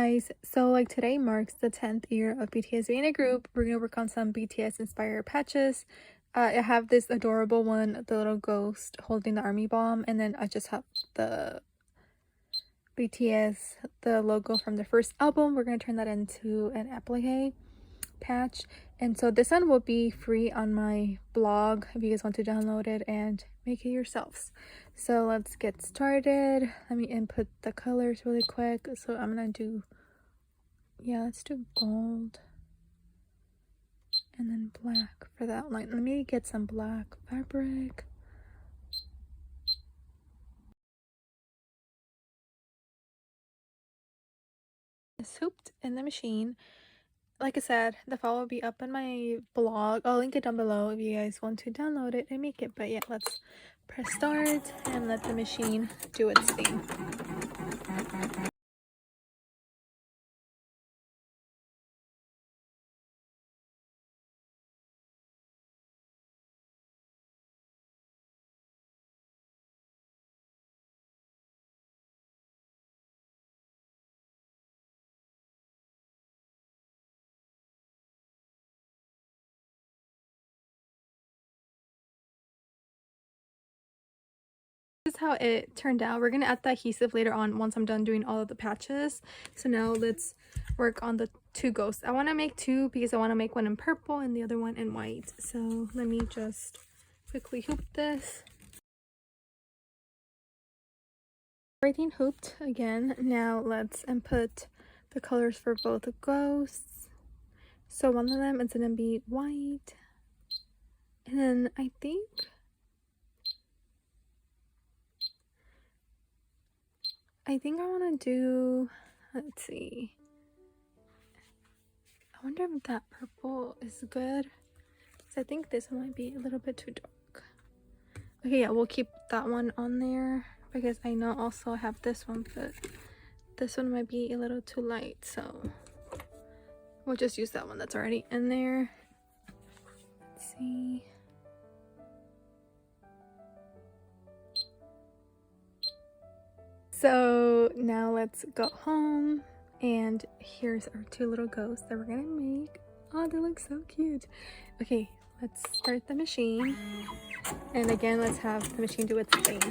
Guys, so like today marks the 10th year of BTS being a group. We're gonna work on some BTS inspired patches. I have this adorable one, the little ghost holding the army bomb, and then I just have the BTS, the logo from their first album. We're gonna turn that into an applique patch, and so this one will be free on my blog if you guys want to download it and make it yourselves. So let's get started. Let me input the colors really quick. So I'm gonna do, yeah, let's do gold and then black for the outline. Let me get some black fabric. It's hooped in the machine. Like I said, the file will be up in my blog. I'll link it down below if you guys want to download it and make it. But yeah, let's press start and let the machine do its thing. This is how it turned out. We're gonna add the adhesive later on once I'm done doing all of the patches. So now let's work on the two ghosts. I want to make two because I want to make one in purple and the other one in white. So let me just quickly hoop this. Everything hooped again. Now let's input the colors for both the ghosts. So one of them is gonna be white, and then I think I want to do, let's see, I wonder if that purple is good, because I think this one might be a little bit too dark. Okay, yeah, we'll keep that one on there because I know also I have this one, but this one might be a little too light, so we'll just use that one that's already in there. Let's see. So now let's go home, and here's our two little ghosts that we're gonna make. Oh, they look so cute. Okay, let's start the machine, and again let's have the machine do its thing.